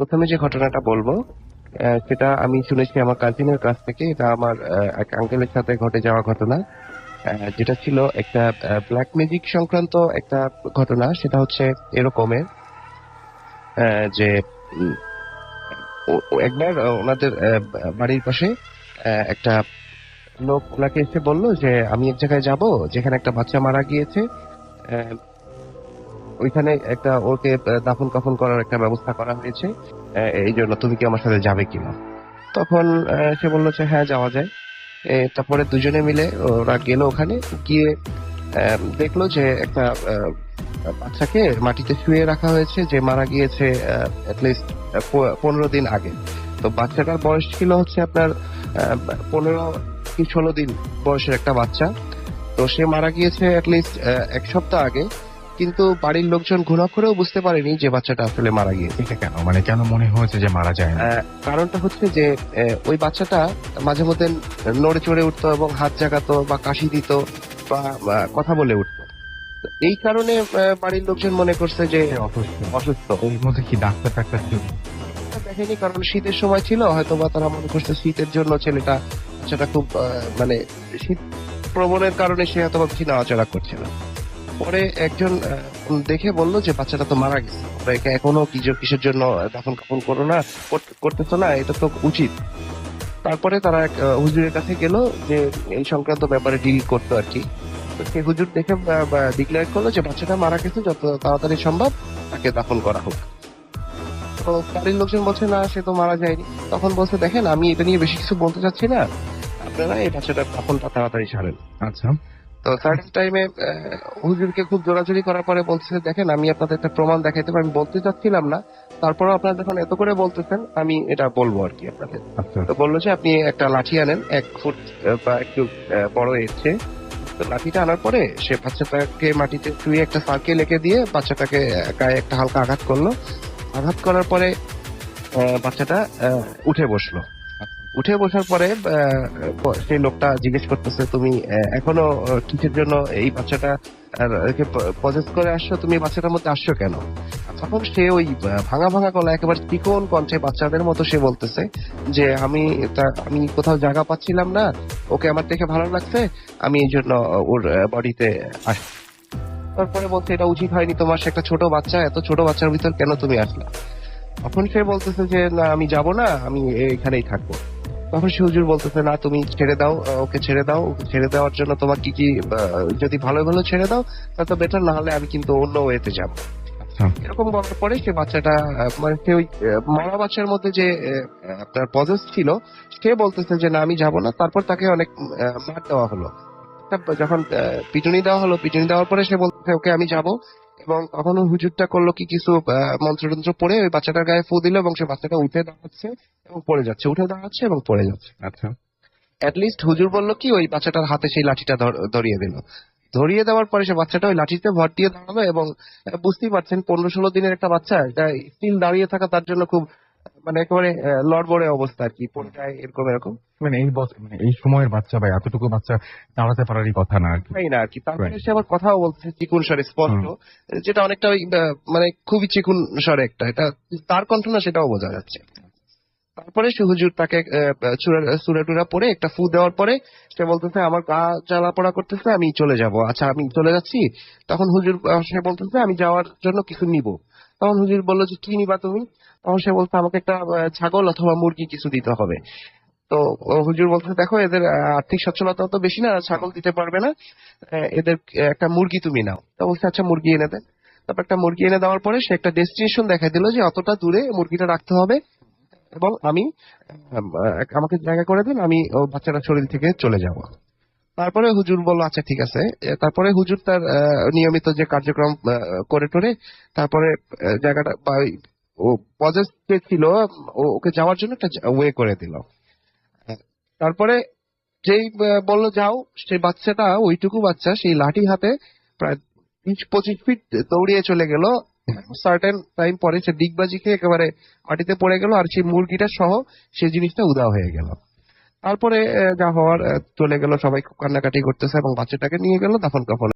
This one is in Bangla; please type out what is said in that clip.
প্রথমে যে ঘটনাটা বলবো সেটা আমি শুনেছি আমার কাজিনের কাছ থেকে। এটা আমার এক আঙ্কেলের সাথে ঘটে যাওয়া ঘটনা। যেটা ছিল একটা ব্ল্যাক ম্যাজিক সংক্রান্ত একটা ঘটনা। সেটা হচ্ছে এরকমের যে উম, একবার ওনাদের বাড়ির পাশে একটা লোক ওনাকে এসে বলল যে আমি এক জায়গায় যাব যেখানে একটা বাচ্চা মারা গিয়েছে। আহ, ওইখানে একটা ওকে দাফন কাফন করার একটা ব্যবস্থা করা হয়েছে। এই জন্য তুমি কি আমার সাথে যাবে কিনা? তখন সে বললো যে হ্যাঁ, যাওয়া যায়। তারপরে দুজনে মিলে ওরা গেল ওখানে। গিয়ে দেখলো যে একটা বাচ্চাকে মাটিতে শুয়ে রাখা হয়েছে, যে মারা গিয়েছে অ্যাটলিস্ট 15 দিন আগে। তো বাচ্চাটার বয়স ছিল হচ্ছে আপনার 15 কি 16 দিন বয়সের একটা বাচ্চা। তো সে মারা গিয়েছে অ্যাটলিস্ট 1 সপ্তাহ আগে। কিন্তু বাড়ির লোকজন ঘুণা করেও বুঝতে পারেনি যে বাচ্চাটা আসলে মারা গিয়েছে। এটা কেন, মানে কেন মনে হয়েছে যে মারা যায় না? কারণটা হচ্ছে যে ওই বাচ্চাটা মাঝে মধ্যে নড়ে চড়ে উঠতো এবং হাত জাগাতো বা কাশি দিত বা কথা বলে উঠতো। তো এই কারণে বাড়ির লোকজন মনে করছে যে সে অসুস্থ। অসুস্থ। এর মধ্যে কি ডাক্তার টাক্তার ছিল? এটা দেখেনি, কারণ শীতের সময় ছিল, হয়তো বা তারা মনে করছে শীতের জন্য ছেলেটা বাচ্চাটা খুব মানে শীত প্রবণের কারণে সে হয়তো বা বেশি নাড়াচাড়া করছে না। পরে একজন দেখে বলল যে বাচ্চাটা তো মারা গেছে, তোমরা একে এখনো কিসের জন্য দাফন কাফন করো না, করতেছো না, এটা তো উচিত। তারপরে তারা এক হুজুরের কাছে গেল যে এই সংক্রান্ত ব্যাপারে ডিল করতো আর কি। তো সে হুজুর দেখে ডিক্লেয়ার করলো যে বাচ্চাটা মারা গেছে, যত তাড়াতাড়ি সম্ভব তাকে দাফন করা হোক। তো বাড়ির লোকজন বলছে না, সে তো মারা যায়নি। তখন বলছে দেখেন, আমি এটা নিয়ে বেশি কিছু বলতে চাচ্ছি না, আপনারা এই বাচ্চাটার দাফনটা তাড়াতাড়ি সারেন। আচ্ছা। তো সার্টেন টাইমে হুজুরকে খুব জোরাজুরি করার পরে বলছে দেখেন, আমি আপনাদের একটা প্রমাণ দেখাইতে পারি, আমি বলতে চাচ্ছিলাম না, তারপরেও আপনারা যখন এত করে বলতেছেন আমি এটা বলবো আর কি আপনাদের। আচ্ছা। তো বললো যে আপনি একটা লাঠি আনেন 1 ফুট বা একটু বড় এর চেয়ে। তো লাঠিটা আনার পরে সে বাচ্চাটাকে মাটিতে শুয়ে একটা সার্কেল এঁকে দিয়ে বাচ্চাটাকে গায়ে একটা হালকা আঘাত করলো। আঘাত করার পরে বাচ্চাটা উঠে বসলো। উঠে বসার পরে সেই লোকটা জিজ্ঞেস করতেছে তুমি এখনো কিসের জন্য এই বাচ্চাটা পজেস করে আসছো, তুমি এই বাচ্চাটার মধ্যে আসছো কেন? তখন সে ওই ভাঙা ভাঙা গলা একেবারে চিকন কণ্ঠে বাচ্চাদের মতো সে বলতেছে যে আমি কোথাও জায়গা পাচ্ছিলাম না, ওকে আমার দেখে ভালো লাগছে, আমি এই জন্য ওর বডিতে আস। তারপরে বলছে এটা উচিত হয়নি তোমার, সে একটা ছোট বাচ্চা, এত ছোট বাচ্চার ভিতর কেন তুমি আসলা? তখন সে বলতেছে যে না, আমি যাব না, আমি এখানেই থাকবো। তখন সে হুজুর বলতেছে না, তুমি ছেড়ে দাও, ওকে ছেড়ে দাও। ওকে ছেড়ে দেওয়ার জন্য তোমার কি কি যদি ভালো ভালো ছেড়ে দাও তা তো বেটার, না হলে আমি কিন্তু অন্য ওয়েতে যাব। আচ্ছা। এরকম বলার পরে সে বাচ্চাটা মানে সে ওই মরা বাচ্চার মধ্যে যে আপনার পজেস ছিল, সে বলতেছে যে না, আমি যাব না। তারপর তাকে অনেক মার দেওয়া হলো। যখন পিটুনি দেওয়া হলো, পিটুনি দেওয়ার পরে সে বলতেছে ওকে আমি যাব। এবং তখন ওই হুজুরটা করলো কি, কিছু মন্ত্রতন্ত্র পড়ে ওই বাচ্চাটার গায়ে ফু দিল এবং সে বাচ্চাটা উঠে দাঁড়াচ্ছে এবং পড়ে যাচ্ছে, উঠে দাঁড়াচ্ছে এবং পড়ে যাচ্ছে। আচ্ছা। লিস্ট হুজুর বলল কি, ওই বাচ্চাটার হাতে সেই লাঠিটা ধরিয়ে দিল। ধরিয়ে দেওয়ার পরে সে বাচ্চাটা ওই লাঠিতে ভর দিয়ে দাঁড়ালো এবং বুঝতেই পারছেন 15-16 দিনের একটা বাচ্চা, এটা স্টিল দাঁড়িয়ে থাকা তার জন্য খুব মানে একেবারে লড়বড়ে অবস্থা আর কি, পড়ে যায় এরকম এরকম। মানে মানে এই সময়ের বাচ্চা বা এতটুকু বাচ্চা দাঁড়াতে পারারই কথা না আর কি। তাই না আর কি। তারপরে Right. সে আবার কথাও বলছে চিকুন স্বরে, স্পষ্ট, যেটা অনেকটা ওই মানে খুবই চিকুন স্বরে একটা, এটা তার কণ্ঠ না, সেটাও বোঝা যাচ্ছে। তারপরে সে হুজুর তাকে সুরা টুরা পরে একটা ফু দেওয়ার পরে সে বলতেছে আমার গা জ্বালা পোড়া করতেছে, আমি চলে যাব। আচ্ছা, আমি চলে যাচ্ছি। তখন হুজুর সে বলতেছে আমি যাওয়ার জন্য কিছু নিব। তখন হুজুর বললো যে কি নিবা তুমি? তখন সে বলছে আমাকে একটা ছাগল অথবা মুরগি কিছু দিতে হবে। তো হুজুর বলছে দেখো, এদের আর্থিক সচ্ছলতা তো বেশি না, ছাগল দিতে পারবে না, এদের একটা মুরগি তুমি নাও। তো বলছে আচ্ছা, মুরগি এনে দেন। তারপর একটা মুরগি এনে দেওয়ার পরে সে একটা ডেস্টিনেশন দেখাই দিল যে অতটা দূরে মুরগিটা রাখতে হবে এবং আমি আমাকে জায়গা করে দিন, আমি ও বাচ্চাটার শরীর থেকে চলে যাব। তারপরে হুজুর বলল আচ্ছা ঠিক আছে। তারপরে হুজুর তার নিয়মিত যে কার্যক্রম করে টোরে, তারপরে জায়গাটা বা ও পজেস যে ছিল ওকে যাওয়ার জন্য একটা ওয়ে করে দিল। তারপরে যেই বললো যাও, সেই বাচ্চাটা, ওইটুকু বাচ্চা সেই লাঠি হাতে প্রায় 20-25 ফিট দৌড়িয়ে চলে গেল। সার্টেন টাইম পরে সে ডিগবাজি খেয়ে একেবারে মাটিতে পড়ে গেল, আর সেই মুরগিটা সহ সেই জিনিসটা উধাও হয়ে গেল। তারপরে যা হওয়ার চলে গেল, সবাই খুব কান্নাকাটি করতেছে এবং বাচ্চাটাকে নিয়ে গেল দাফন কাফন।